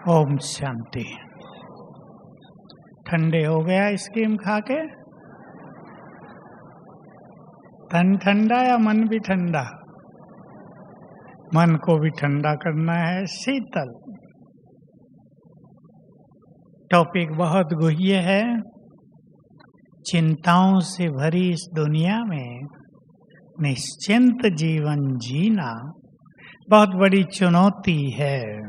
ओम शांति। ठंडे हो गया आइसक्रीम खा के? तन ठंडा या मन भी ठंडा? मन को भी ठंडा करना है, शीतल। टॉपिक बहुत गुह्य है। चिंताओं से भरी इस दुनिया में निश्चिंत जीवन जीना बहुत बड़ी चुनौती है।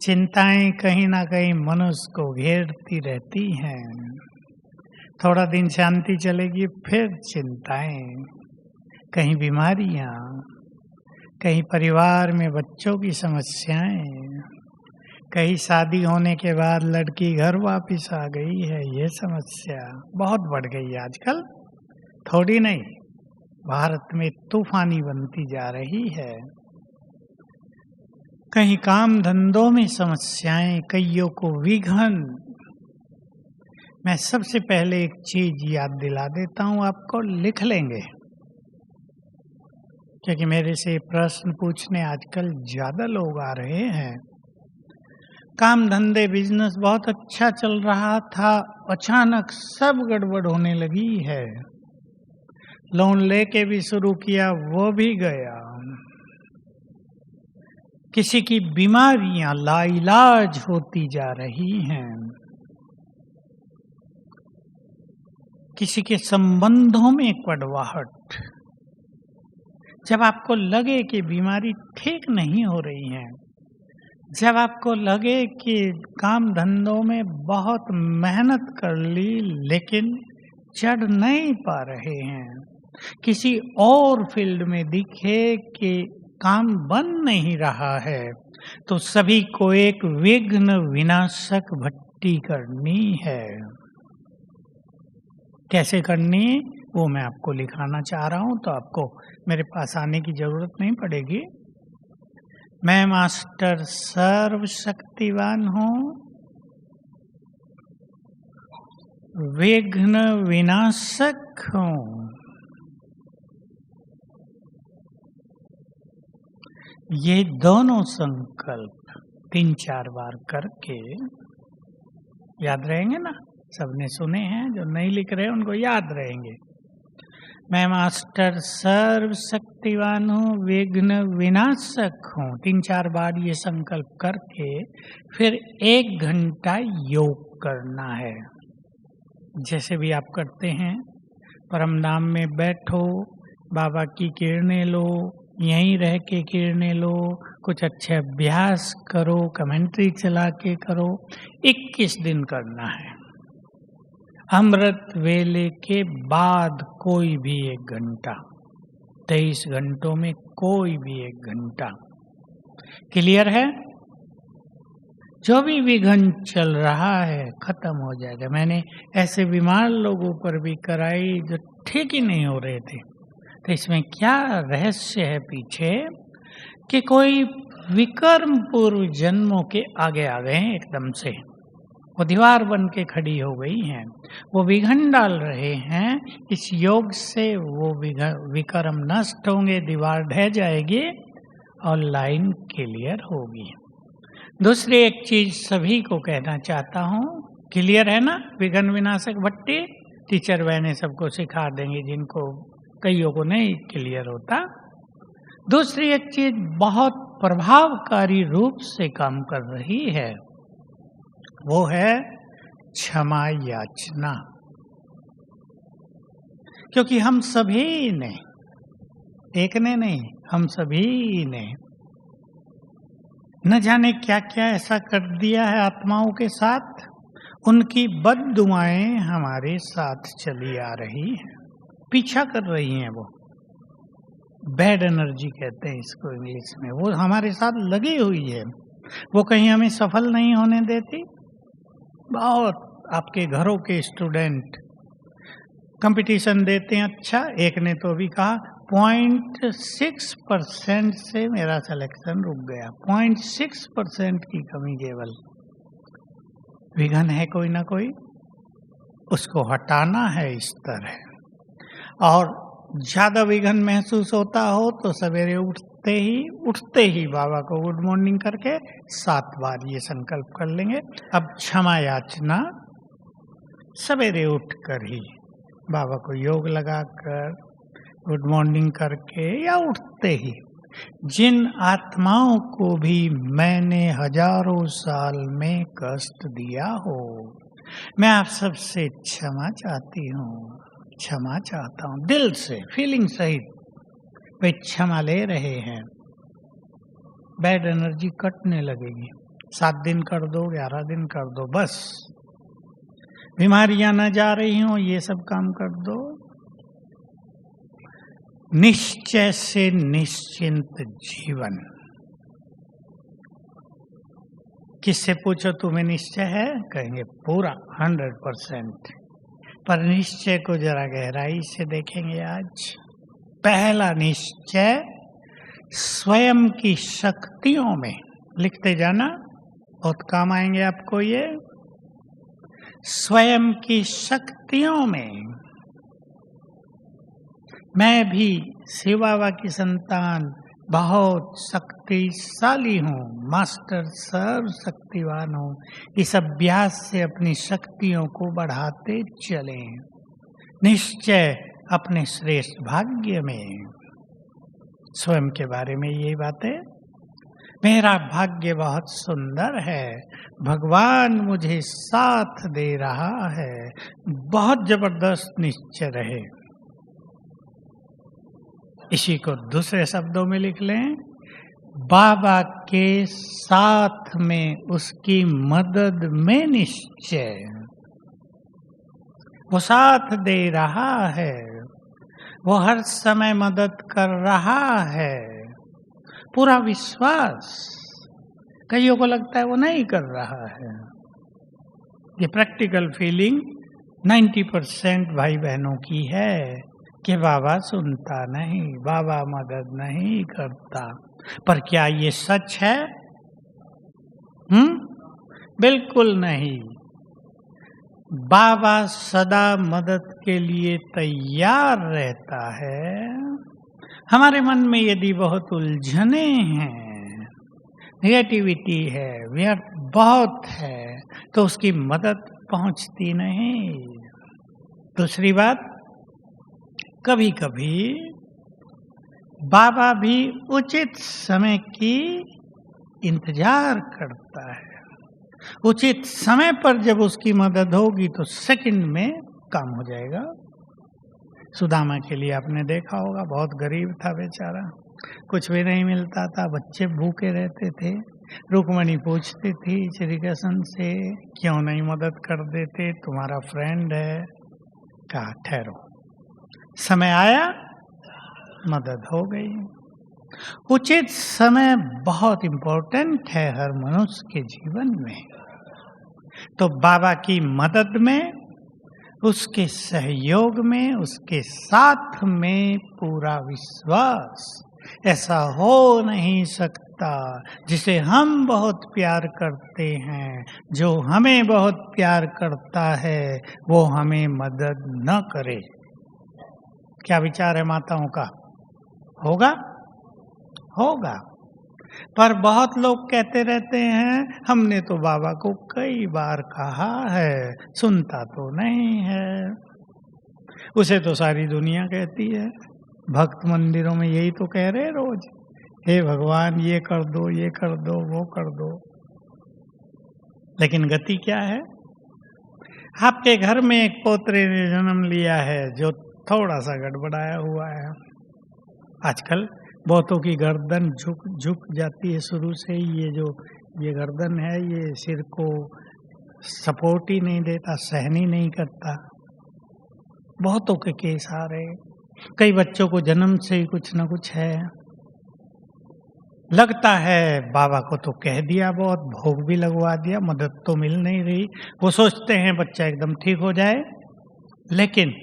चिंताएं कहीं ना कहीं मनुष्य को घेरती रहती हैं। थोड़ा दिन शांति चलेगी, फिर चिंताएं, कहीं बीमारियां, कहीं परिवार में बच्चों की समस्याएं, कहीं शादी होने के बाद लड़की घर वापस आ गई है, ये समस्या बहुत बढ़ गई है आजकल। थोड़ी नहीं, भारत में तूफानी बनती जा रही है। कहीं काम धंधों में समस्याएं, कईयों को विघन। मैं सबसे पहले एक चीज याद दिला देता हूं आपको, लिख लेंगे, क्योंकि मेरे से प्रश्न पूछने आजकल ज्यादा लोग आ रहे हैं। काम धंधे बिजनेस बहुत अच्छा चल रहा था, अचानक सब गड़बड़ होने लगी है। लोन लेके भी शुरू किया, वो भी गया। किसी की बीमारियां लाइलाज होती जा रही हैं। किसी के संबंधों में कड़वाहट। जब आपको लगे कि बीमारी ठीक नहीं हो रही है, जब आपको लगे कि काम धंधों में बहुत मेहनत कर ली लेकिन चढ़ नहीं पा रहे हैं, किसी और फील्ड में दिखे कि काम बन नहीं रहा है, तो सभी को एक विघ्न विनाशक भट्टी करनी है। कैसे करनी, वो मैं आपको लिखाना चाह रहा हूं, तो आपको मेरे पास आने की जरूरत नहीं पड़ेगी। मैं मास्टर सर्वशक्तिवान हूं, विघ्न विनाशक हूं। ये दोनों संकल्प 3-4 बार करके याद रहेंगे ना? सबने सुने हैं, जो नहीं लिख रहे उनको याद रहेंगे। मैं मास्टर सर्वशक्तिवान हूँ, विघ्न विनाशक हूँ। 3-4 बार ये संकल्प करके फिर 1 घंटा योग करना है। जैसे भी आप करते हैं, परम धाम में बैठो, बाबा की किरणें लो, यहीं रह के किरणें लो, कुछ अच्छे अभ्यास करो, कमेंट्री चला के करो। 21 दिन करना है। अमृत वेले के बाद कोई भी 1 घंटा, 23 घंटों में कोई भी 1 घंटा। क्लियर है? जो भी विघन चल रहा है खत्म हो जाएगा। मैंने ऐसे बीमार लोगों पर भी कराई जो ठीक ही नहीं हो रहे थे। तो इसमें क्या रहस्य है पीछे, कि कोई विकर्म पूर्व जन्मों के आगे आ गए हैं एकदम से। वो दीवार बन के खड़ी हो गई हैं, वो विघन डाल रहे हैं। इस योग से वो विकर्म नष्ट होंगे, दीवार ढह जाएगी और लाइन क्लियर होगी। दूसरी एक चीज सभी को कहना चाहता हूँ, क्लियर है ना? विघन विनाशक भट्टी टीचर बहने सबको सिखा देंगे, जिनको कईयों को नहीं क्लियर होता। दूसरी एक चीज बहुत प्रभावकारी रूप से काम कर रही है, वो है क्षमा याचना। क्योंकि हम सभी ने, एक ने नहीं, हम सभी ने न जाने क्या क्या ऐसा कर दिया है आत्माओं के साथ। उनकी बद्दुआएं हमारे साथ चली आ रही हैं, पीछा कर रही हैं। वो बैड एनर्जी कहते हैं इसको इंग्लिश में। वो हमारे साथ लगी हुई है, वो कहीं हमें सफल नहीं होने देती। बहुत आपके घरों के स्टूडेंट कंपटीशन देते हैं। अच्छा, एक ने तो अभी कहा 0.6% से मेरा सिलेक्शन रुक गया। 0.6% की कमी केवल। विघन है कोई ना कोई, उसको हटाना है इस तरह। और ज्यादा विघन महसूस होता हो तो सवेरे उठते ही बाबा को गुड मॉर्निंग करके 7 बार ये संकल्प कर लेंगे। अब क्षमा याचना सवेरे उठकर ही बाबा को योग लगाकर गुड मॉर्निंग करके या उठते ही, जिन आत्माओं को भी मैंने हजारों साल में कष्ट दिया हो, मैं आप सबसे क्षमा चाहती हूँ, क्षमा चाहता हूँ, दिल से फीलिंग सहित वे क्षमा ले रहे हैं। बैड एनर्जी कटने लगेगी। 7 दिन कर दो, 11 दिन कर दो, बस बीमारियां न जा रही हो, ये सब काम कर दो। निश्चय से निश्चिंत जीवन। किससे पूछो तुम्हें निश्चय है, कहेंगे पूरा 100%। पर निश्चय को जरा गहराई से देखेंगे आज। पहला निश्चय स्वयं की शक्तियों में, लिखते जाना बहुत काम आएंगे आपको ये। स्वयं की शक्तियों में मैं भी शिव बाबा की संतान बहुत शक्तिशाली हूँ, मास्टर सर्व शक्तिवान हूँ। इस अभ्यास से अपनी शक्तियों को बढ़ाते चलें। निश्चय अपने श्रेष्ठ भाग्य में, स्वयं के बारे में यही बातें। मेरा भाग्य बहुत सुंदर है, भगवान मुझे साथ दे रहा है। बहुत जबरदस्त निश्चय रहे। इसी को दूसरे शब्दों में लिख लें, बाबा के साथ में उसकी मदद में निश्चय। वो साथ दे रहा है, वो हर समय मदद कर रहा है, पूरा विश्वास। कईयों को लगता है वो नहीं कर रहा है। ये प्रैक्टिकल फीलिंग 90% भाई बहनों की है कि बाबा सुनता नहीं, बाबा मदद नहीं करता। पर क्या ये सच है? बिल्कुल नहीं। बाबा सदा मदद के लिए तैयार रहता है। हमारे मन में यदि बहुत उलझने हैं, नेगेटिविटी है, व्यर्थ बहुत है, तो उसकी मदद पहुंचती नहीं। दूसरी बात, कभी कभी बाबा भी उचित समय की इंतजार करता है। उचित समय पर जब उसकी मदद होगी तो सेकंड में काम हो जाएगा। सुदामा के लिए आपने देखा होगा, बहुत गरीब था बेचारा, कुछ भी नहीं मिलता था, बच्चे भूखे रहते थे। रुक्मणी पूछती थी श्री कृष्ण से, क्यों नहीं मदद कर देते, तुम्हारा फ्रेंड है। कहा ठहरो, समय आया, मदद हो गई। उचित समय बहुत इम्पोर्टेंट है हर मनुष्य के जीवन में। तो बाबा की मदद में, उसके सहयोग में, उसके साथ में पूरा विश्वास। ऐसा हो नहीं सकता जिसे हम बहुत प्यार करते हैं, जो हमें बहुत प्यार करता है वो हमें मदद न करे। क्या विचार है माताओं का? होगा? होगा। पर बहुत लोग कहते रहते हैं, हमने तो बाबा को कई बार कहा है, सुनता तो नहीं है। उसे तो सारी दुनिया कहती है। भक्त मंदिरों में यही तो कह रहे रोज, हे भगवान ये कर दो, ये कर दो, वो कर दो। लेकिन गति क्या है? आपके घर में एक पोतरे ने जन्म लिया है जो थोड़ा सा गड़बड़ाया हुआ है। आजकल बहुतों की गर्दन झुक जाती है शुरू से ही। ये गर्दन है, ये सिर को सपोर्ट ही नहीं देता, सहन ही नहीं करता। बहुतों के केस आ रहे। कई बच्चों को जन्म से ही कुछ न कुछ है। लगता है बाबा को तो कह दिया, बहुत भोग भी लगवा दिया, मदद तो मिल नहीं रही। वो सोचते हैं बच्चा एकदम ठीक हो जाए, लेकिन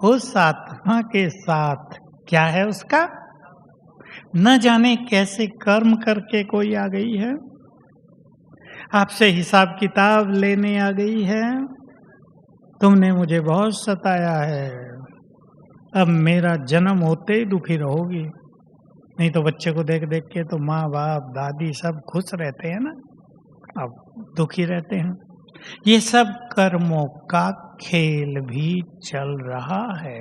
उस आत्मा के साथ क्या है उसका, न जाने कैसे कर्म करके कोई आ गई है, आपसे हिसाब किताब लेने आ गई है। तुमने मुझे बहुत सताया है, अब मेरा जन्म होते ही दुखी रहोगी। नहीं तो बच्चे को देख देख के तो माँ बाप दादी सब खुश रहते हैं ना, अब दुखी रहते हैं। ये सब कर्मों का खेल भी चल रहा है।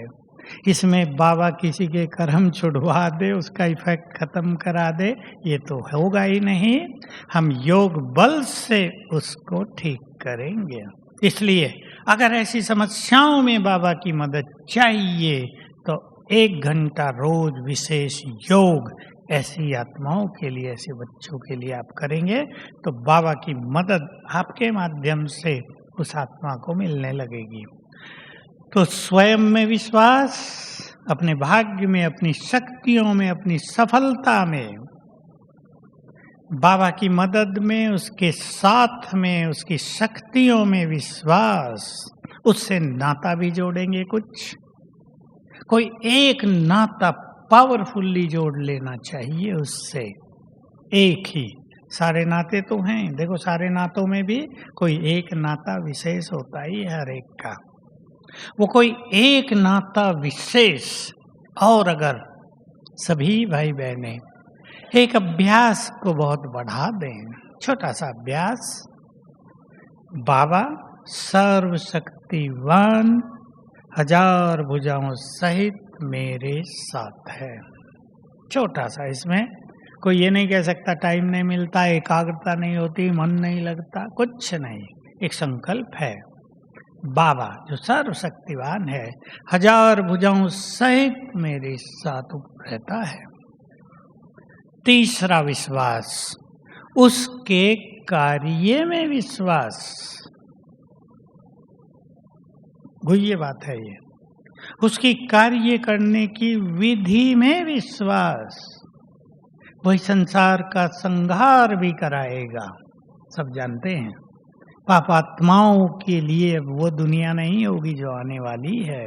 इसमें बाबा किसी के कर्म छुड़वा दे, उसका इफेक्ट खत्म करा दे, ये तो होगा ही नहीं। हम योग बल से उसको ठीक करेंगे। इसलिए अगर ऐसी समस्याओं में बाबा की मदद चाहिए तो 1 घंटा रोज विशेष योग ऐसी आत्माओं के लिए, ऐसे बच्चों के लिए आप करेंगे तो बाबा की मदद आपके माध्यम से उस आत्मा को मिलने लगेगी। तो स्वयं में विश्वास, अपने भाग्य में, अपनी शक्तियों में, अपनी सफलता में, बाबा की मदद में, उसके साथ में, उसकी शक्तियों में विश्वास, उससे नाता भी जोड़ेंगे। कोई एक नाता पावरफुल्ली जोड़ लेना चाहिए उससे, एक ही। सारे नाते तो हैं, देखो सारे नातों में भी कोई एक नाता विशेष होता ही है हर एक का। वो कोई एक नाता विशेष, और अगर सभी भाई बहनें एक अभ्यास को बहुत बढ़ा दें, छोटा सा अभ्यास, बाबा सर्वशक्तिवान 1000 भुजाओं सहित मेरे साथ है। छोटा सा, इसमें कोई ये नहीं कह सकता टाइम नहीं मिलता, एकाग्रता नहीं होती, मन नहीं लगता, कुछ नहीं। एक संकल्प है, बाबा जो सर्वशक्तिवान है 1000 भुजाओं सहित मेरे साथ रहता है। तीसरा विश्वास, उसके कार्य में विश्वास। गुह्य बात है ये, उसकी कार्य करने की विधि में विश्वास। वही संसार का संहार भी कराएगा, सब जानते हैं। पापात्माओं के लिए वो दुनिया नहीं होगी जो आने वाली है।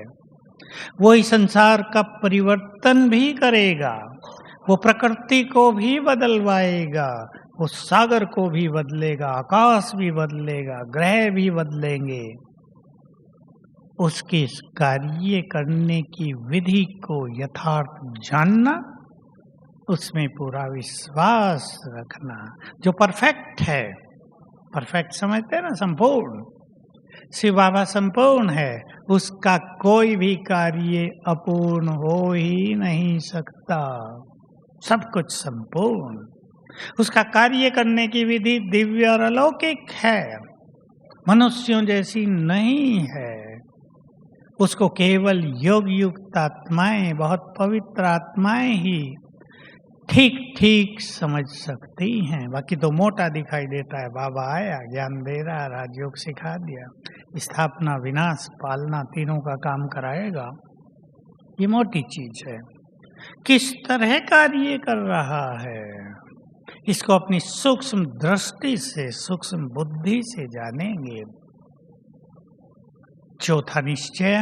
वो इस संसार का परिवर्तन भी करेगा, वो प्रकृति को भी बदलवाएगा, वो सागर को भी बदलेगा, आकाश भी बदलेगा, ग्रह भी बदलेंगे। उसके इस कार्य करने की विधि को यथार्थ जानना, उसमें पूरा विश्वास रखना। जो परफेक्ट है, परफेक्ट समझते हैं ना, संपूर्ण, शिव बाबा संपूर्ण है, उसका कोई भी कार्य अपूर्ण हो ही नहीं सकता। सब कुछ संपूर्ण। उसका कार्य करने की विधि दिव्य और अलौकिक है, मनुष्यों जैसी नहीं है। उसको केवल योग युक्त आत्माएं, बहुत पवित्र आत्माएं ही ठीक ठीक समझ सकती हैं। बाकी तो मोटा दिखाई देता है, बाबा आया ज्ञान दे रहा, राजयोग सिखा दिया, स्थापना विनाश पालना तीनों का काम कराएगा, ये मोटी चीज है। किस तरह कार्य कर रहा है, इसको अपनी सूक्ष्म दृष्टि से, सूक्ष्म बुद्धि से जानेंगे। चौथा निश्चय,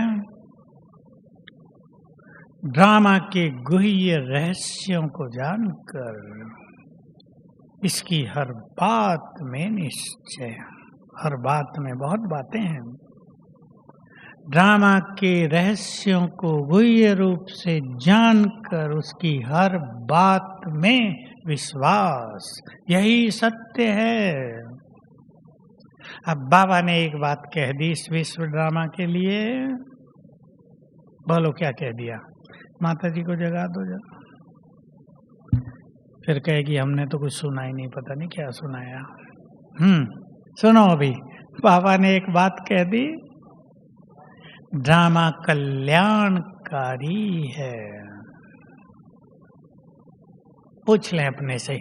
ड्रामा के गुह्य रहस्यों को जानकर इसकी हर बात में निश्चय। हर बात में, बहुत बातें हैं, ड्रामा के रहस्यों को गुह्य रूप से जानकर उसकी हर बात में विश्वास, यही सत्य है। अब बाबा ने एक बात कह दी इस विश्व ड्रामा के लिए, बोलो क्या कह दिया? माता जी को जगा दो जरा। फिर कहेगी हमने तो कुछ सुना ही नहीं, पता नहीं क्या सुनाया। सुनो अभी, बाबा ने एक बात कह दी, ड्रामा कल्याणकारी है। पूछ लें अपने से,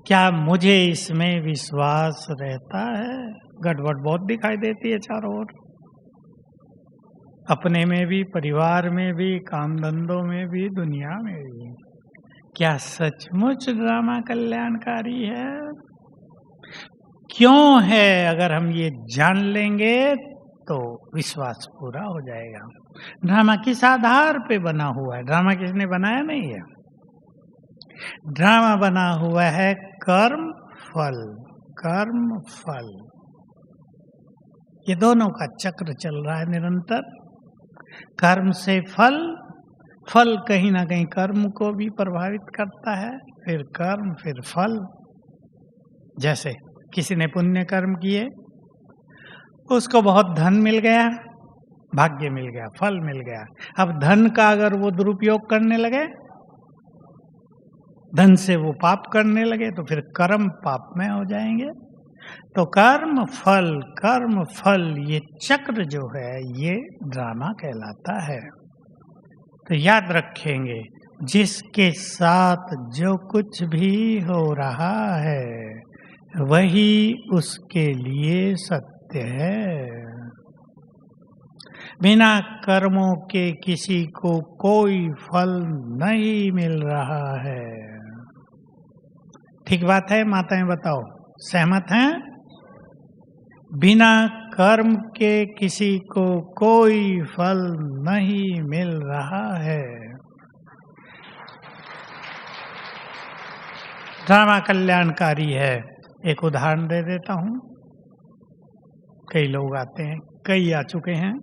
क्या मुझे इसमें विश्वास रहता है? गड़बड़ बहुत दिखाई देती है चारों ओर, अपने में भी, परिवार में भी, काम धंधों में भी, दुनिया में भी। क्या सचमुच ड्रामा कल्याणकारी है? क्यों है? अगर हम ये जान लेंगे तो विश्वास पूरा हो जाएगा। ड्रामा किस आधार पे बना हुआ है? ड्रामा किसने बनाया नहीं है, ड्रामा बना हुआ है कर्म फल, कर्म फल, ये दोनों का चक्र चल रहा है निरंतर। कर्म से फल, फल कहीं ना कहीं कर्म को भी प्रभावित करता है, फिर कर्म फिर फल। जैसे किसी ने पुण्य कर्म किए, उसको बहुत धन मिल गया, भाग्य मिल गया, फल मिल गया। अब धन का अगर वो दुरुपयोग करने लगे, धन से वो पाप करने लगे, तो फिर कर्म पाप में हो जाएंगे। तो कर्म फल ये चक्र जो है ये ड्रामा कहलाता है। तो याद रखेंगे, जिसके साथ जो कुछ भी हो रहा है वही उसके लिए सत्य है। बिना कर्मों के किसी को कोई फल नहीं मिल रहा है। ठीक बात है माताएं, बताओ, सहमत हैं? बिना कर्म के किसी को कोई फल नहीं मिल रहा है। ड्रामा कल्याणकारी है। एक उदाहरण दे देता हूं। कई लोग आते हैं, कई आ चुके हैं।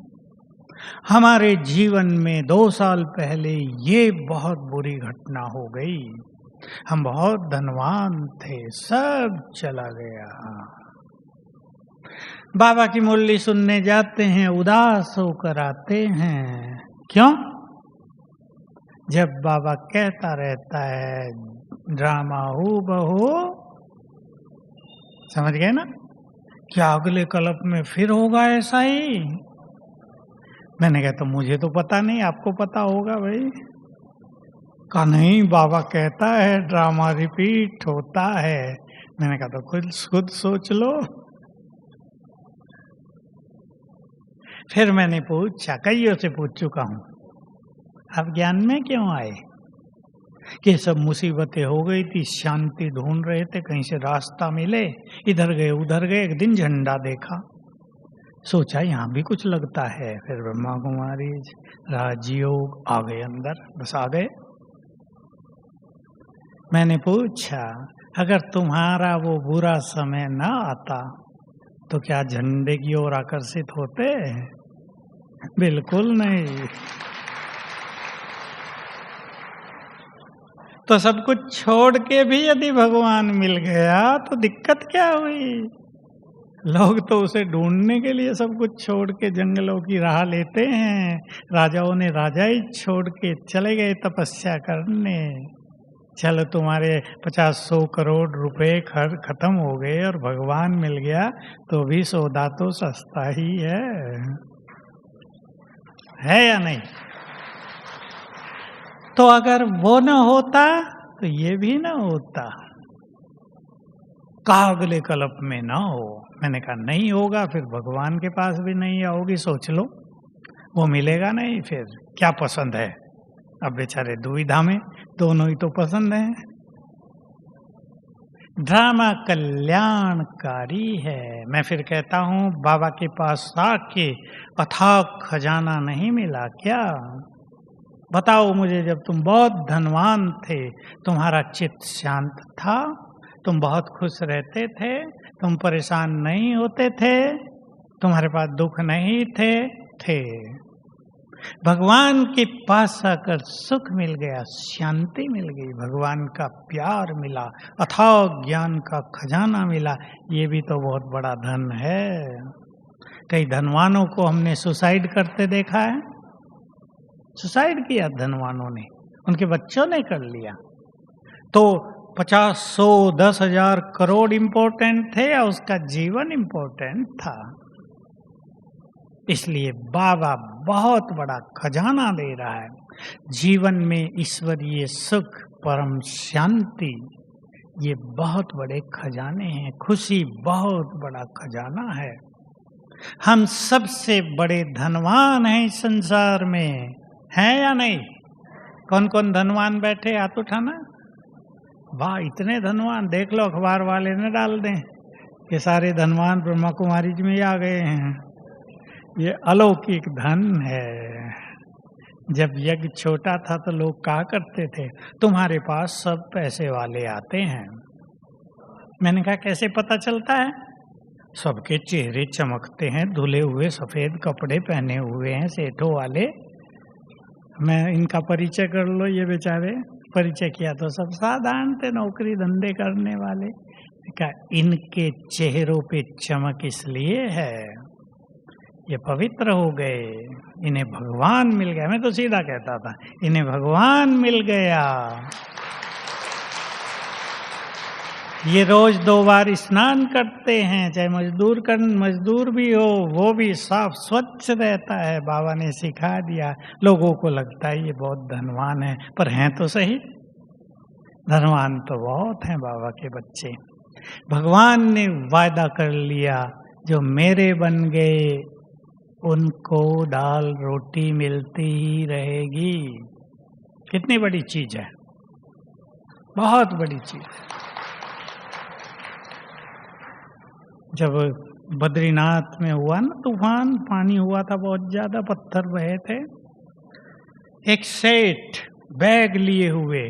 हमारे जीवन में 2 साल पहले ये बहुत बुरी घटना हो गई, हम बहुत धनवान थे, सब चला गया। बाबा की मुरली सुनने जाते हैं, उदास होकर आते हैं। क्यों? जब बाबा कहता रहता है ड्रामा हो बहो, समझ गए ना? क्या अगले कल्प में फिर होगा ऐसा ही? मैंने कहा तो मुझे तो पता नहीं, आपको पता होगा भाई। कहा नहीं, बाबा कहता है ड्रामा रिपीट होता है। मैंने कहा तो खुद सोच लो। फिर मैंने पूछा, कईयों से पूछ चुका हूं, आप ज्ञान में क्यों आए? कि सब मुसीबतें हो गई थी, शांति ढूंढ रहे थे, कहीं से रास्ता मिले, इधर गए उधर गए, एक दिन झंडा देखा, सोचा यहाँ भी कुछ लगता है। फिर ब्रह्मा कुमारी राजयोग आ गए अंदर, बस आ गए। मैंने पूछा, अगर तुम्हारा वो बुरा समय ना आता तो क्या झंडे की ओर आकर्षित होते? बिल्कुल नहीं। तो सब कुछ छोड़ के भी यदि भगवान मिल गया तो दिक्कत क्या हुई? लोग तो उसे ढूंढने के लिए सब कुछ छोड़ के जंगलों की राह लेते हैं। राजाओं ने राजा ही छोड़ के चले गए तपस्या करने। चलो तुम्हारे 50-100 करोड़ रुपए खत्म हो गए और भगवान मिल गया तो भी सौदा तो सस्ता ही है या नहीं? तो अगर वो न होता तो ये भी न होता। कहा अगले कल्प में ना हो। मैंने कहा नहीं होगा, फिर भगवान के पास भी नहीं आओगी, सोच लो। वो मिलेगा नहीं, फिर क्या पसंद है? अब बेचारे दुविधा में, दोनों ही तो पसंद है। ड्रामा कल्याणकारी है। मैं फिर कहता हूँ, बाबा के पास आके अथाक खजाना नहीं मिला क्या? बताओ मुझे, जब तुम बहुत धनवान थे, तुम्हारा चित्त शांत था, तुम बहुत खुश रहते थे, तुम परेशान नहीं होते थे, तुम्हारे पास दुख नहीं थे। भगवान के पास आकर सुख मिल गया, शांति मिल गई, भगवान का प्यार मिला, अथाह ज्ञान का खजाना मिला। ये भी तो बहुत बड़ा धन है। कई धनवानों को हमने सुसाइड करते देखा है। सुसाइड किया धनवानों ने, उनके बच्चों ने कर लिया। तो 50, 100, 10,000 करोड़ इम्पोर्टेंट थे या उसका जीवन इम्पोर्टेंट था? इसलिए बाबा बहुत बड़ा खजाना दे रहा है। जीवन में ईश्वरीय सुख, परम शांति, ये बहुत बड़े खजाने हैं। खुशी बहुत बड़ा खजाना है। हम सबसे बड़े धनवान हैं इस संसार में, हैं या नहीं? कौन कौन धनवान बैठे, हाथ उठाना। वाह, इतने धनवान! देख लो, अखबार वाले ने डाल दें कि सारे धनवान ब्रह्मा कुमारी जी में आ गए हैं। ये अलौकिक धन है। जब यज्ञ छोटा था तो लोग कहा करते थे, तुम्हारे पास सब पैसे वाले आते हैं। मैंने कहा कैसे पता चलता है? सबके चेहरे चमकते हैं, धुले हुए सफेद कपड़े पहने हुए हैं सेठों वाले। मैं इनका परिचय कर लो, ये बेचारे परिचय किया तो सब साधारण थे, नौकरी धंधे करने वाले। कहा इनके चेहरों पे चमक इसलिए है, ये पवित्र हो गए, इन्हें भगवान मिल गया। मैं तो सीधा कहता था इन्हें भगवान मिल गया। ये रोज 2 बार स्नान करते हैं, चाहे मजदूर भी हो वो भी साफ स्वच्छ रहता है। बाबा ने सिखा दिया। लोगों को लगता है ये बहुत धनवान है, पर हैं तो सही, धनवान तो बहुत हैं बाबा के बच्चे। भगवान ने वायदा कर लिया, जो मेरे बन गए उनको दाल रोटी मिलती ही रहेगी। कितनी बड़ी चीज है, बहुत बड़ी चीज। जब बद्रीनाथ में हुआ ना तूफान, पानी हुआ था बहुत ज्यादा, पत्थर बहे थे। एक सेठ बैग लिए हुए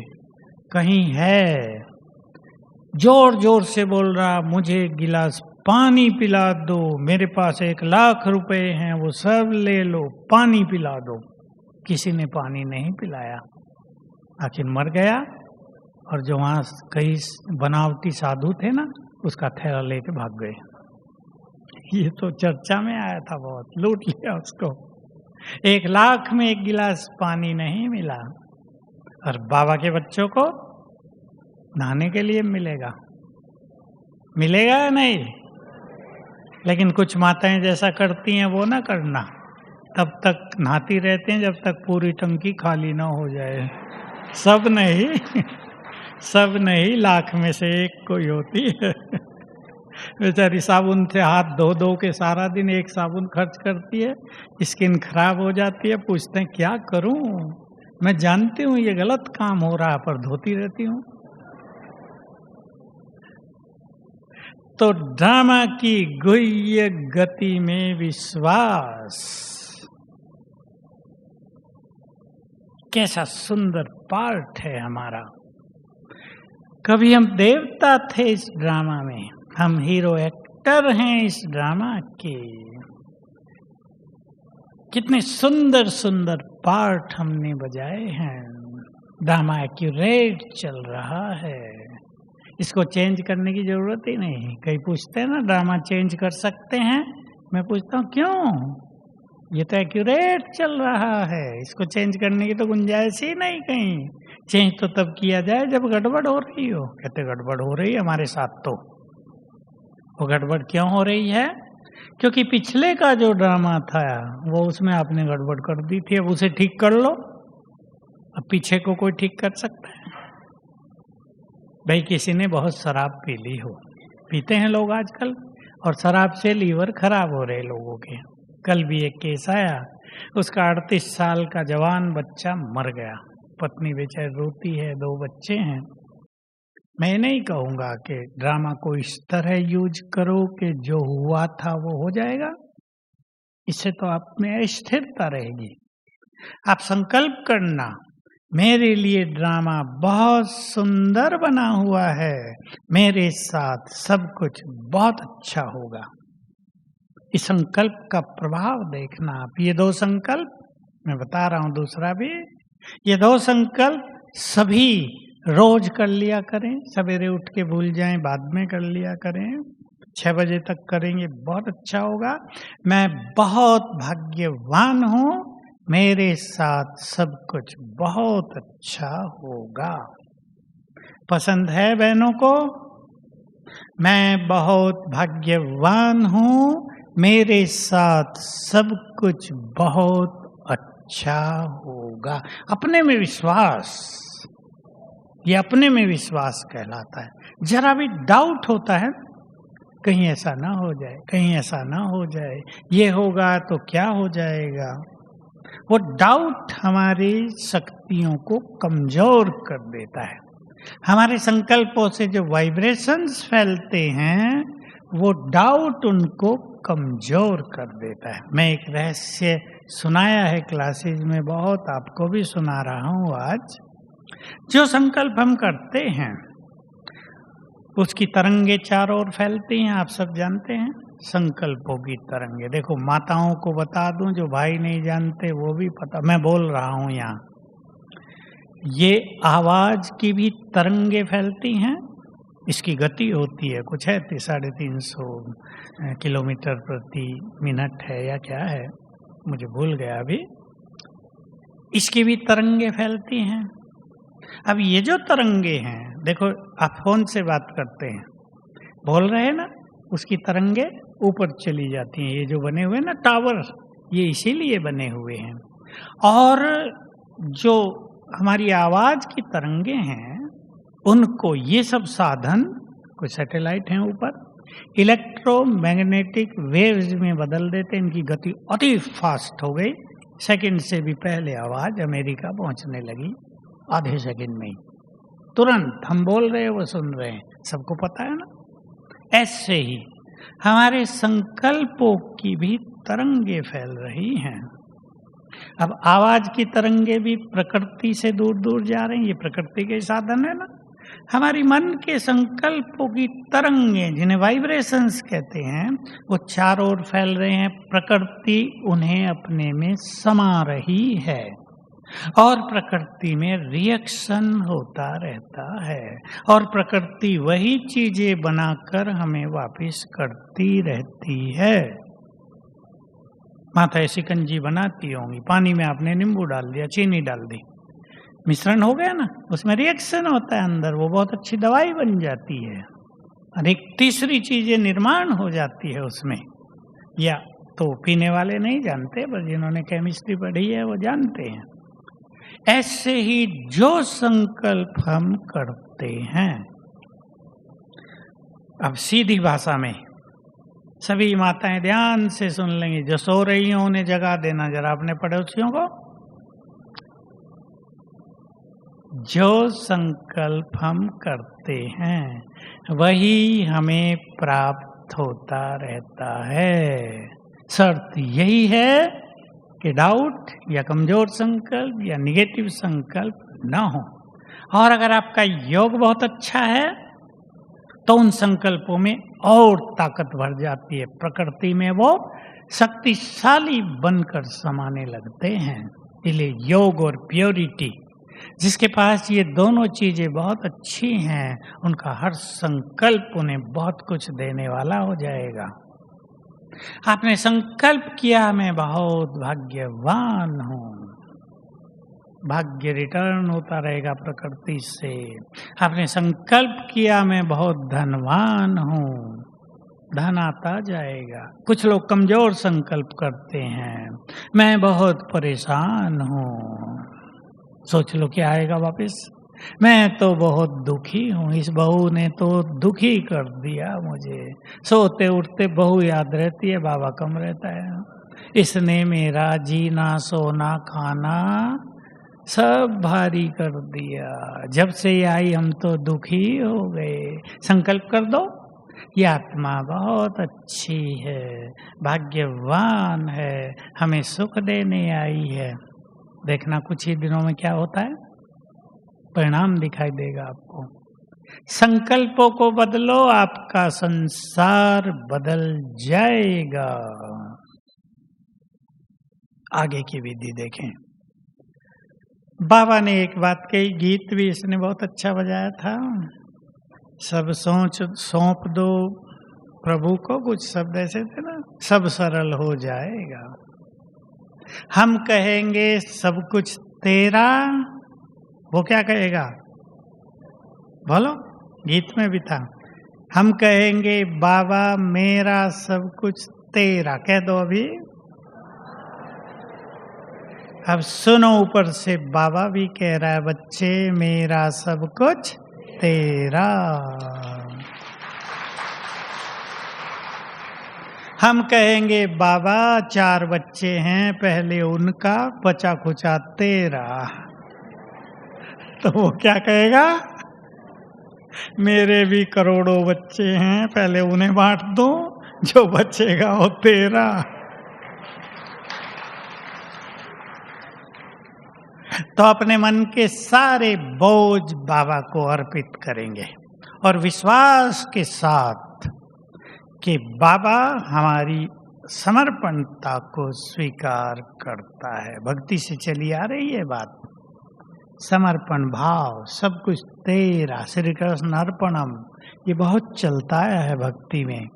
कहीं है, जोर जोर से बोल रहा, मुझे गिलास पानी पिला दो, मेरे पास 1 लाख रुपए हैं, वो सब ले लो, पानी पिला दो। किसी ने पानी नहीं पिलाया, आखिर मर गया। और जो वहां कई बनावटी साधु थे ना, उसका थैला लेके भाग गए। ये तो चर्चा में आया था बहुत, लूट लिया उसको। 1 लाख में 1 गिलास पानी नहीं मिला। और बाबा के बच्चों को नहाने के लिए मिलेगा या नहीं? लेकिन कुछ माताएं जैसा करती हैं वो ना करना, तब तक नहाती रहते हैं जब तक पूरी टंकी खाली ना हो जाए। सब नहीं, लाख में से 1 कोई होती है। बेचारी साबुन से हाथ धो धो के सारा दिन 1 साबुन खर्च करती है, स्किन खराब हो जाती है। पूछते हैं क्या करूं, मैं जानती हूँ ये गलत काम हो रहा है, पर धोती रहती हूँ। तो ड्रामा की गुह्य गति में विश्वास, कैसा सुंदर पार्ट है हमारा। कभी हम देवता थे इस ड्रामा में, हम हीरो एक्टर हैं इस ड्रामा के। कितने सुंदर सुंदर पार्ट हमने बजाए हैं। ड्रामा एक्यूरेट चल रहा है, इसको चेंज करने की जरूरत ही नहीं। कई पूछते हैं ना ड्रामा चेंज कर सकते हैं, मैं पूछता हूँ क्यों? ये तो एक्यूरेट चल रहा है, इसको चेंज करने की तो गुंजाइश ही नहीं कहीं। चेंज तो तब किया जाए जब गड़बड़ हो रही हो। कहते गड़बड़ हो रही है हमारे साथ, तो वो गड़बड़ क्यों हो रही है? क्योंकि पिछले का जो ड्रामा था वो उसमें आपने गड़बड़ कर दी थी, अब उसे ठीक कर लो। अब पीछे को कोई ठीक कर सकता है? भाई किसी ने बहुत शराब पी ली हो, पीते हैं लोग आजकल, और शराब से लीवर खराब हो रहे लोगों के। कल भी एक केस आया, उसका 38 साल का जवान बच्चा मर गया, पत्नी बेचारी रोती है, 2 बच्चे हैं। मैं नहीं कहूँगा कि ड्रामा को इस तरह यूज करो कि जो हुआ था वो हो जाएगा, इससे तो आप में अस्थिरता रहेगी। आप संकल्प करना, मेरे लिए ड्रामा बहुत सुंदर बना हुआ है, मेरे साथ सब कुछ बहुत अच्छा होगा। इस संकल्प का प्रभाव देखना आप। ये 2 संकल्प मैं बता रहा हूँ, दूसरा भी, ये 2 संकल्प सभी रोज कर लिया करें। सवेरे उठ के भूल जाएं, बाद में कर लिया करें। 6 बजे तक करेंगे, बहुत अच्छा होगा। मैं बहुत भाग्यवान हूँ, मेरे साथ सब कुछ बहुत अच्छा होगा। पसंद है बहनों को? मैं बहुत भाग्यवान हूँ, मेरे साथ सब कुछ बहुत अच्छा होगा। अपने में विश्वास, ये अपने में विश्वास कहलाता है। जरा भी डाउट होता है, कहीं ऐसा ना हो जाए, कहीं ऐसा ना हो जाए, ये होगा तो क्या हो जाएगा। वो डाउट हमारी शक्तियों को कमजोर कर देता है। हमारे संकल्पों से जो वाइब्रेशंस फैलते हैं, वो डाउट उनको कमजोर कर देता है। मैं एक रहस्य सुनाया है क्लासेस में बहुत, आपको भी सुना रहा हूँ आज। जो संकल्प हम करते हैं उसकी तरंगे चारों ओर फैलती हैं, आप सब जानते हैं। संकल्पों की तरंगे। देखो माताओं को बता दूं, जो भाई नहीं जानते वो भी पता, मैं बोल रहा हूं यहाँ। ये आवाज की भी तरंगे फैलती हैं, इसकी गति होती है, कुछ है 350 किलोमीटर प्रति मिनट है या क्या है, मुझे भूल गया अभी। इसकी भी तरंगे फैलती हैं। अब ये जो तरंगे हैं, देखो आप फोन से बात करते हैं, बोल रहे हैं ना, उसकी तरंगे ऊपर चली जाती हैं। ये जो बने हुए ना टावर, ये इसीलिए बने हुए हैं। और जो हमारी आवाज की तरंगे हैं, उनको ये सब साधन, कुछ सैटेलाइट हैं ऊपर, इलेक्ट्रोमैग्नेटिक वेव्स में बदल देते। इनकी गति अति फास्ट हो गई, सेकंड से भी पहले आवाज अमेरिका पहुंचने लगी, आधे सेकंड में ही, तुरंत हम बोल रहे हैं वो सुन रहे हैं, सबको पता है ना। ऐसे ही हमारे संकल्पों की भी तरंगे फैल रही हैं। अब आवाज की तरंगे भी प्रकृति से दूर दूर जा रही हैं, ये प्रकृति के साधन है ना। हमारी मन के संकल्पों की तरंगे, जिन्हें वाइब्रेशंस कहते हैं, वो चारों ओर फैल रहे हैं। प्रकृति उन्हें अपने में समा रही है और प्रकृति में रिएक्शन होता रहता है, और प्रकृति वही चीजें बनाकर हमें वापस करती रहती है। माता शिकंजी बनाती होंगी, पानी में आपने नींबू डाल दिया, चीनी डाल दी, मिश्रण हो गया ना, उसमें रिएक्शन होता है अंदर, वो बहुत अच्छी दवाई बन जाती है। और एक तीसरी चीजें निर्माण हो जाती है उसमें, या तो पीने वाले नहीं जानते, पर जिन्होंने केमिस्ट्री पढ़ी है वो जानते हैं। ऐसे ही जो संकल्प हम करते हैं, अब सीधी भाषा में सभी माताएं ध्यान से सुन लेंगी, जो सो रही हैं उन्हें जगा देना जरा अपने पड़ोसियों को। जो संकल्प हम करते हैं वही हमें प्राप्त होता रहता है। शर्त यही है कि डाउट या कमजोर संकल्प या निगेटिव संकल्प न हो। और अगर आपका योग बहुत अच्छा है तो उन संकल्पों में और ताकत भर जाती है, प्रकृति में वो शक्तिशाली बनकर समाने लगते हैं। इसलिए योग और प्योरिटी, जिसके पास ये दोनों चीजें बहुत अच्छी हैं, उनका हर संकल्प उन्हें बहुत कुछ देने वाला हो जाएगा। आपने संकल्प किया मैं बहुत भाग्यवान हूँ, भाग्य रिटर्न होता रहेगा प्रकृति से। आपने संकल्प किया मैं बहुत धनवान हूँ, धन आता जाएगा। कुछ लोग कमजोर संकल्प करते हैं, मैं बहुत परेशान हूँ, सोच लो क्या आएगा वापस, मैं तो बहुत दुखी हूँ, इस बहू ने तो दुखी कर दिया मुझे, सोते उठते बहू याद रहती है, बाबा कम रहता है, इसने मेरा जीना सोना खाना सब भारी कर दिया, जब से ये आई हम तो दुखी हो गए। संकल्प कर दो, ये आत्मा बहुत अच्छी है, भाग्यवान है, हमें सुख देने आई है। देखना कुछ ही दिनों में क्या होता है, परिणाम दिखाई देगा आपको। संकल्पों को बदलो, आपका संसार बदल जाएगा। आगे की विधि देखें। बाबा ने एक बात कही, गीत भी इसने बहुत अच्छा बजाया था, सब सोच सौंप दो प्रभु को, कुछ शब्द ऐसे थे ना, सब सरल हो जाएगा। हम कहेंगे सब कुछ तेरा, वो क्या कहेगा बोलो, गीत में भी था, हम कहेंगे बाबा मेरा सब कुछ तेरा, कह दो अभी। अब सुनो, ऊपर से बाबा भी कह रहा है, बच्चे मेरा सब कुछ तेरा। हम कहेंगे बाबा 4 बच्चे हैं, पहले उनका बचा खुचा तेरा, तो वो क्या कहेगा, मेरे भी करोड़ों बच्चे हैं, पहले उन्हें बांट दो, जो बचेगा वो तेरा। तो अपने मन के सारे बोझ बाबा को अर्पित करेंगे और विश्वास के साथ कि बाबा हमारी समर्पणता को स्वीकार करता है। भक्ति से चली आ रही है बात। समर्पण भाव, सब कुछ तेरा, श्री कृष्ण अर्पणम, ये बहुत चलता है भक्ति में।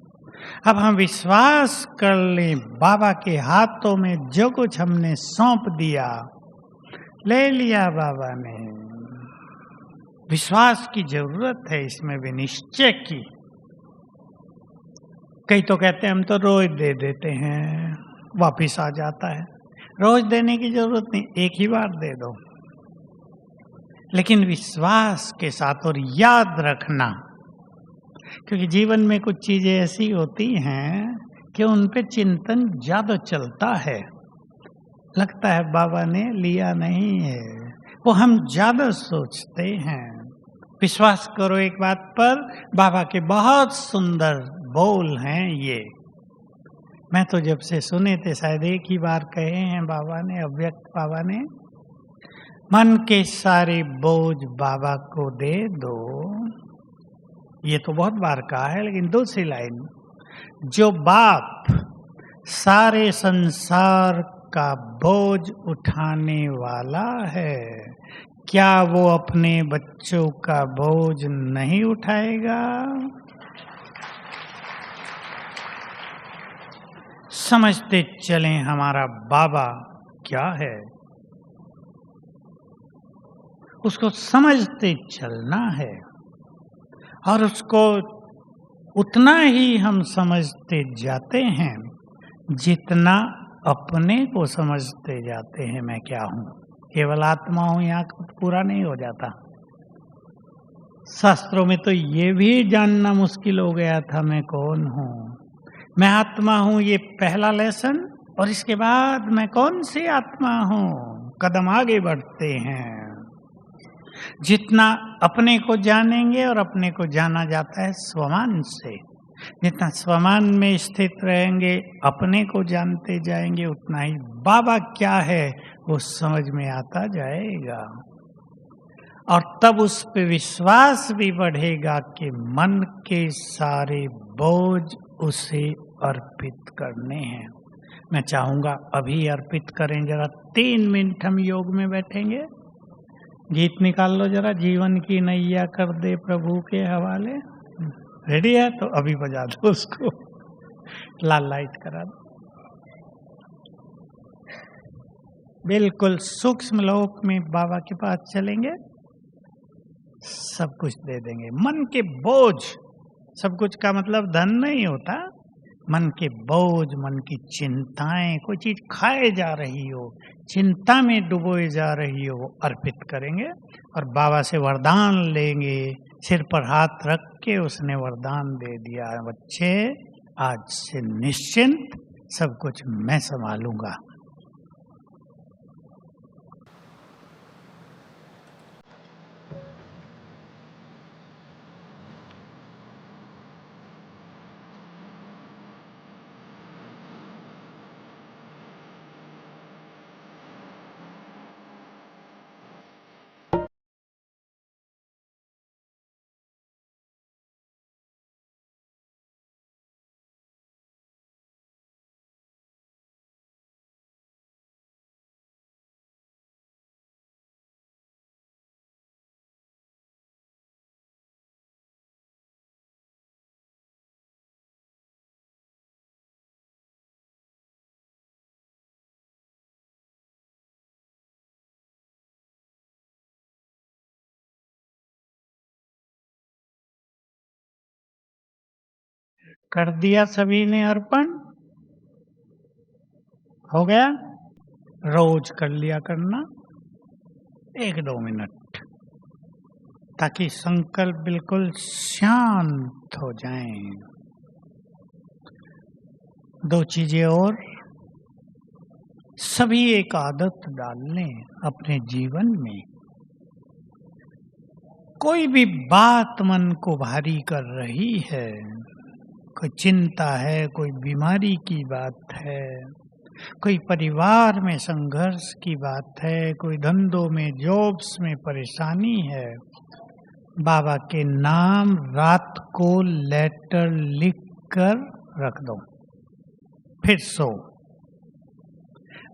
अब हम विश्वास कर लें, बाबा के हाथों में जो कुछ हमने सौंप दिया, ले लिया बाबा ने। विश्वास की जरूरत है इसमें भी, निश्चय की। कई तो कहते हैं हम तो रोज दे देते हैं, वापिस आ जाता है। रोज देने की जरूरत नहीं, एक ही बार दे दो, लेकिन विश्वास के साथ। और याद रखना, क्योंकि जीवन में कुछ चीजें ऐसी होती हैं कि उन पे चिंतन ज्यादा चलता है। लगता है बाबा ने लिया नहीं है, वो हम ज्यादा सोचते हैं। विश्वास करो एक बात पर, बाबा के बहुत सुंदर बोल हैं ये। मैं तो जब से सुने थे, शायद एक ही बार कहे हैं बाबा ने, अव्यक्त बाबा ने, मन के सारे बोझ बाबा को दे दो। ये तो बहुत बार कहा है, लेकिन दूसरी लाइन, जो बाप सारे संसार का बोझ उठाने वाला है, क्या वो अपने बच्चों का बोझ नहीं उठाएगा? समझते चलें हमारा बाबा क्या है, उसको समझते चलना है। और उसको उतना ही हम समझते जाते हैं जितना अपने को समझते जाते हैं। मैं क्या हूँ, केवल आत्मा हूँ, यहाँ पूरा नहीं हो जाता। शास्त्रों में तो ये भी जानना मुश्किल हो गया था, मैं कौन हूँ। मैं आत्मा हूँ, ये पहला लेसन, और इसके बाद मैं कौन सी आत्मा हूँ, कदम आगे बढ़ते हैं। जितना अपने को जानेंगे, और अपने को जाना जाता है स्वमान से, जितना स्वमान में स्थित रहेंगे, अपने को जानते जाएंगे, उतना ही बाबा क्या है वो समझ में आता जाएगा। और तब उस पे विश्वास भी बढ़ेगा कि मन के सारे बोझ उसे अर्पित करने हैं। मैं चाहूंगा अभी अर्पित करें। जरा 3 मिनट हम योग में बैठेंगे। गीत निकाल लो जरा, जीवन की नैया कर दे प्रभु के हवाले। रेडी है तो अभी बजा दो उसको, लाल लाइट करा दो। बिल्कुल सूक्ष्म लोक में बाबा के पास चलेंगे, सब कुछ दे देंगे। मन के बोझ, सब कुछ का मतलब धन नहीं होता। मन के बोझ, मन की चिंताएं, कोई चीज खाए जा रही हो, चिंता में डुबोए जा रही हो, वो अर्पित करेंगे और बाबा से वरदान लेंगे। सिर पर हाथ रख के उसने वरदान दे दिया, बच्चे आज से निश्चिंत, सब कुछ मैं संभालूंगा। कर दिया सभी ने अर्पण, हो गया। रोज कर लिया करना 1-2 मिनट, ताकि संकल्प बिल्कुल शांत हो जाएं। 2 चीजें और, सभी एक आदत डाल लें अपने जीवन में। कोई भी बात मन को भारी कर रही है, कोई चिंता है, कोई बीमारी की बात है, कोई परिवार में संघर्ष की बात है, कोई धंधों में, जॉब्स में परेशानी है, बाबा के नाम रात को लेटर लिखकर रख दो, फिर सो।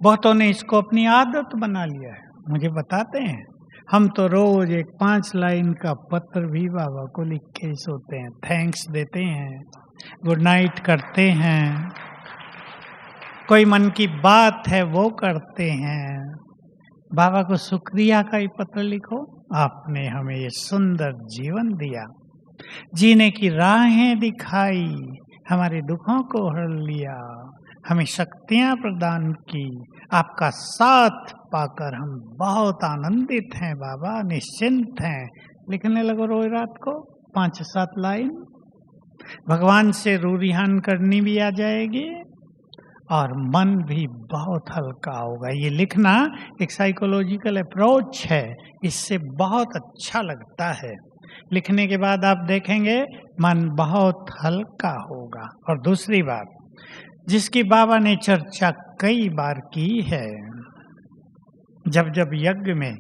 बहुतों ने इसको अपनी आदत बना लिया है। मुझे बताते हैं, हम तो रोज एक 5 लाइन का पत्र भी बाबा को लिख के सोते हैं, थैंक्स देते हैं, गुड नाइट करते हैं, कोई मन की बात है वो करते हैं। बाबा को शुक्रिया का ही पत्र लिखो, आपने हमें ये सुंदर जीवन दिया, जीने की राहें दिखाई, हमारे दुखों को हर लिया, हमें शक्तियां प्रदान की, आपका साथ पाकर हम बहुत आनंदित हैं बाबा, निश्चिंत हैं। लिखने लगो रोज रात को 5-7 लाइन, भगवान से रूरिहान करनी भी आ जाएगी और मन भी बहुत हल्का होगा। ये लिखना एक साइकोलॉजिकल अप्रोच है, इससे बहुत अच्छा लगता है। लिखने के बाद आप देखेंगे मन बहुत हल्का होगा। और दूसरी बात जिसकी बाबा ने चर्चा कई बार की है, जब जब यज्ञ में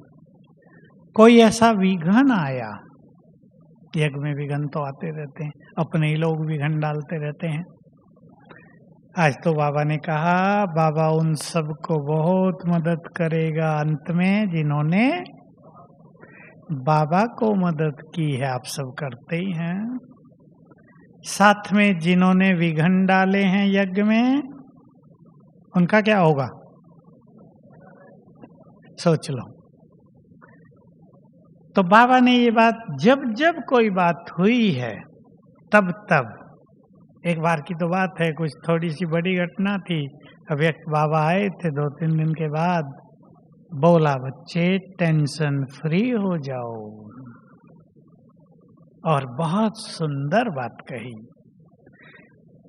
कोई ऐसा विघन आया, यज्ञ में विघन तो आते रहते हैं, अपने ही लोग विघन डालते रहते हैं। आज तो बाबा ने कहा बाबा उन सबको बहुत मदद करेगा अंत में जिन्होंने बाबा को मदद की है। आप सब करते ही हैं। साथ में जिन्होंने विघन डाले हैं यज्ञ में, उनका क्या होगा सोच लो। तो बाबा ने ये बात जब जब कोई बात हुई है तब तब, एक बार की तो बात है, कुछ थोड़ी सी बड़ी घटना थी, अव्यक्त बाबा आए थे 2-3 दिन के बाद, बोला बच्चे टेंशन फ्री हो जाओ, और बहुत सुंदर बात कही,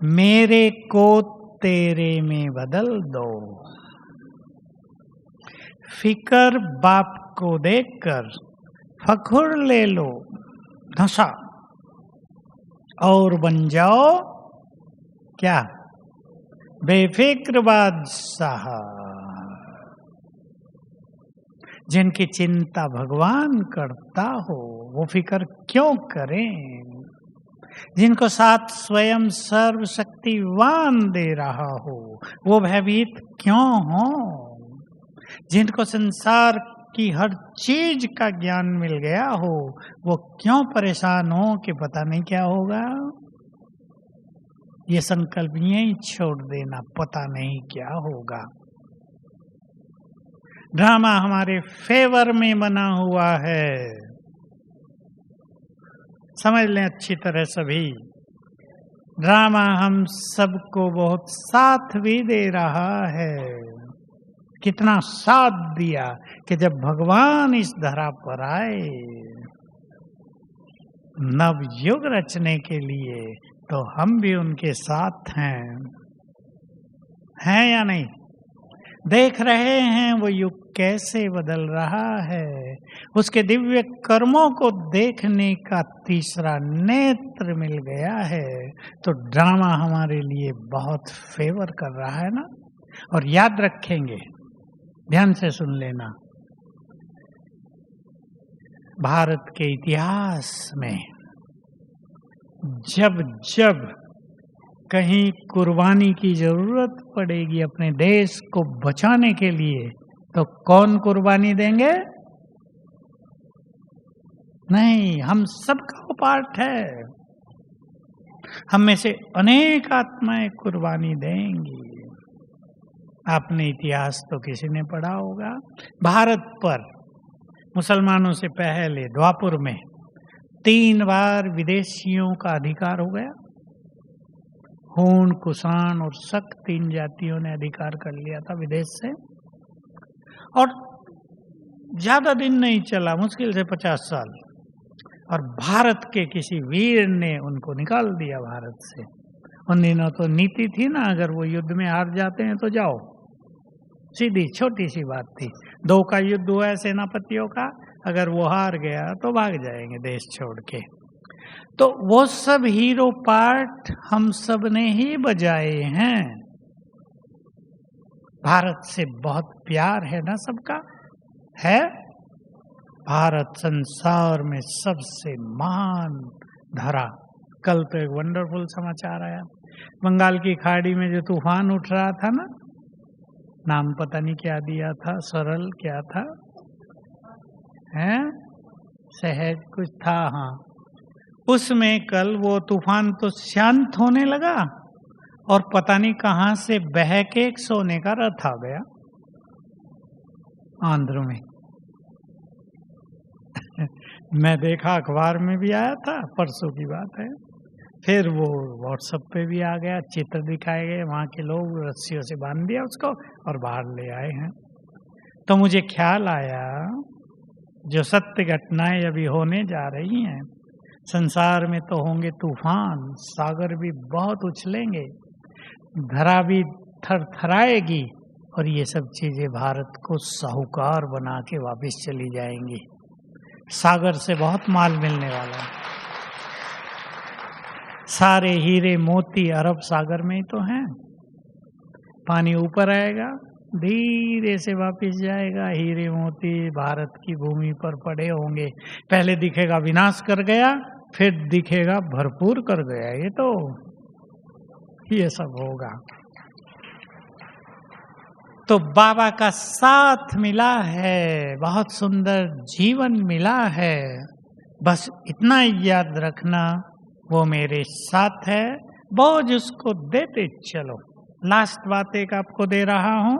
मेरे को तेरे में बदल दो, फिकर बाप को देखकर फखुर ले लो धसा, और बन जाओ क्या बेफिक्र बादशाह। जिनकी चिंता भगवान करता हो वो फिक्र क्यों करें, जिनको साथ स्वयं सर्वशक्तिवान दे रहा हो वो भयभीत क्यों हो, जिनको संसार की हर चीज का ज्ञान मिल गया हो वो क्यों परेशान हो कि पता नहीं क्या होगा। ये संकल्प यहीं छोड़ देना, पता नहीं क्या होगा। ड्रामा हमारे फेवर में बना हुआ है, समझ लें अच्छी तरह सभी। ड्रामा हम सबको बहुत साथ भी दे रहा है। कितना साथ दिया कि जब भगवान इस धरा पर आए नव युग रचने के लिए, तो हम भी उनके साथ हैं या नहीं? देख रहे हैं वो युग कैसे बदल रहा है। उसके दिव्य कर्मों को देखने का तीसरा नेत्र मिल गया है। तो ड्रामा हमारे लिए बहुत फेवर कर रहा है ना। और याद रखेंगे, ध्यान से सुन लेना, भारत के इतिहास में जब जब कहीं कुर्बानी की जरूरत पड़ेगी अपने देश को बचाने के लिए, तो कौन कुर्बानी देंगे? नहीं, हम सबका वो पार्ट है। हम में से अनेक आत्माएं कुर्बानी देंगी। आपने इतिहास तो किसी ने पढ़ा होगा, भारत पर मुसलमानों से पहले द्वापुर में 3 बार विदेशियों का अधिकार हो गया। हूण, कुषाण और शक 3 जातियों ने अधिकार कर लिया था विदेश से, और ज्यादा दिन नहीं चला, मुश्किल से 50 साल, और भारत के किसी वीर ने उनको निकाल दिया भारत से। उन दिनों तो नीति थी ना, अगर वो युद्ध में हार जाते हैं तो जाओ, सीधी छोटी सी बात थी। 2 का युद्ध हुआ है सेनापतियों का, अगर वो हार गया तो भाग जाएंगे देश छोड़ के। तो वो सब हीरो पार्ट हम सब ने ही बजाए हैं। भारत से बहुत प्यार है ना सबका, है। भारत संसार में सबसे महान धरा, कल तो एक वंडरफुल समाचार आया, बंगाल की खाड़ी में जो तूफान उठ रहा था ना, नाम पता नहीं क्या दिया था, सरल क्या था, हैं सहज कुछ था, हाँ, उसमें कल वो तूफान तो शांत होने लगा और पता नहीं कहां से बह के एक सोने का रथ आ गया आंध्र में। मैं देखा, अखबार में भी आया था, परसों की बात है, फिर वो व्हाट्सएप पे भी आ गया, चित्र दिखाए गए, वहां के लोग रस्सियों से बांध दिया उसको और बाहर ले आए हैं। तो मुझे ख्याल आया, जो सत्य घटनाएं अभी होने जा रही हैं, संसार में तो होंगे तूफान, सागर भी बहुत उछलेंगे, धरा भी थरथराएगी, और ये सब चीजें भारत को साहूकार बना के वापस चली जाएंगी। सागर से बहुत माल मिलने वाला है, सारे हीरे मोती अरब सागर में ही तो हैं। पानी ऊपर आएगा, धीरे से वापस जाएगा, हीरे मोती भारत की भूमि पर पड़े होंगे। पहले दिखेगा विनाश कर गया, फिर दिखेगा भरपूर कर गया। ये सब होगा। तो बाबा का साथ मिला है, बहुत सुंदर जीवन मिला है, बस इतना याद रखना, वो मेरे साथ है, बोझ उसको देते चलो। लास्ट बात एक आपको दे रहा हूं,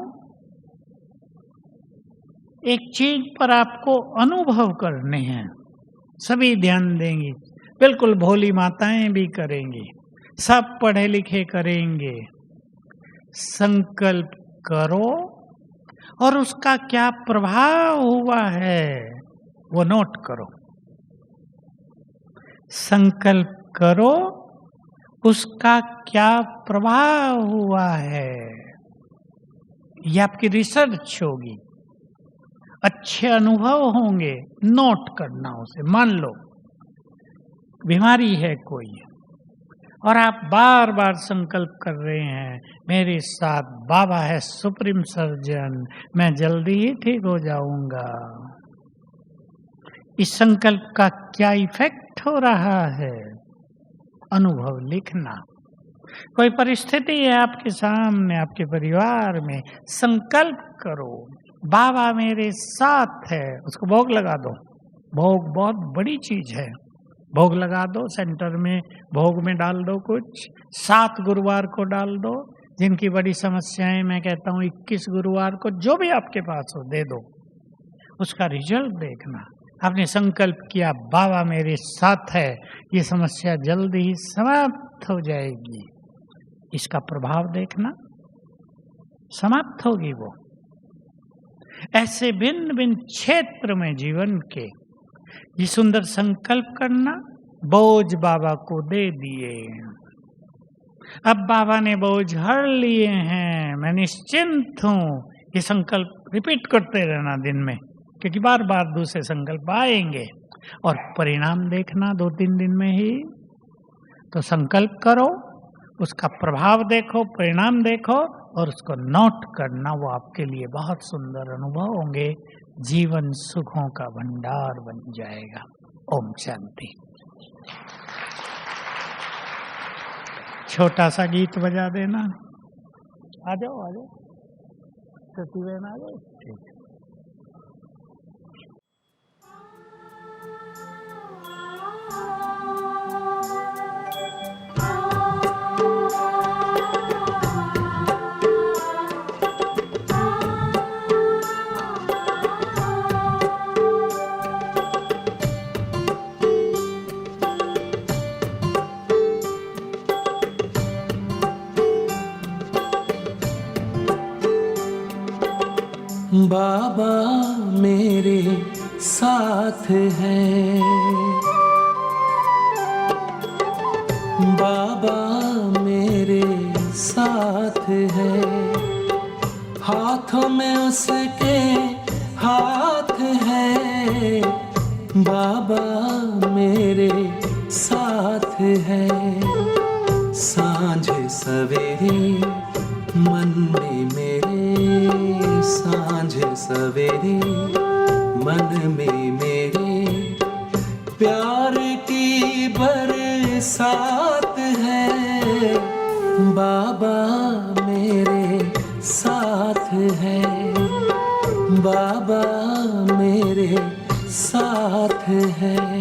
एक चीज पर आपको अनुभव करने हैं, सभी ध्यान देंगी, बिल्कुल भोली माताएं भी करेंगी, सब पढ़े लिखे करेंगे। संकल्प करो और उसका क्या प्रभाव हुआ है वो नोट करो। संकल्प करो, उसका क्या प्रभाव हुआ है, ये आपकी रिसर्च होगी, अच्छे अनुभव होंगे, नोट करना उसे। मान लो बीमारी है कोई और आप बार बार संकल्प कर रहे हैं, मेरे साथ बाबा है सुप्रीम सर्जन, मैं जल्दी ही ठीक हो जाऊंगा। इस संकल्प का क्या इफेक्ट हो रहा है, अनुभव लिखना। कोई परिस्थिति है आपके सामने, आपके परिवार में, संकल्प करो बाबा मेरे साथ है, उसको भोग लगा दो। भोग बहुत बड़ी चीज है, भोग लगा दो, सेंटर में भोग में डाल दो कुछ, 7 गुरुवार को डाल दो। जिनकी बड़ी समस्याएं, मैं कहता हूँ 21 गुरुवार को जो भी आपके पास हो दे दो, उसका रिजल्ट देखना। आपने संकल्प किया बाबा मेरे साथ है, ये समस्या जल्द ही समाप्त हो जाएगी, इसका प्रभाव देखना, समाप्त होगी वो। ऐसे भिन्न भिन्न क्षेत्र में जीवन के ये सुंदर संकल्प करना, बोझ बाबा को दे दिए, अब बाबा ने बोझ हर लिए हैं, मैं निश्चिंत हूं। ये संकल्प रिपीट करते रहना दिन में, क्योंकि बार बार दूसरे संकल्प आएंगे और परिणाम देखना 2-3 दिन में ही। तो संकल्प करो, उसका प्रभाव देखो, परिणाम देखो और उसको नोट करना, वो आपके लिए बहुत सुंदर अनुभव होंगे, जीवन सुखों का भंडार बन जाएगा। ओम शांति। छोटा सा गीत बजा देना। आ जाओ आ जाओ, सती बहन आ जाओ। ठीक है। बाबा मेरे साथ है, बाबा मेरे साथ है, हाथों में उसके हाथ है, बाबा मेरे साथ है। सांझ सवेरे मन में मेरे, सांझ सवेरे मन में मेरे, प्यार की बरसात साथ है, बाबा मेरे साथ है, बाबा मेरे साथ है।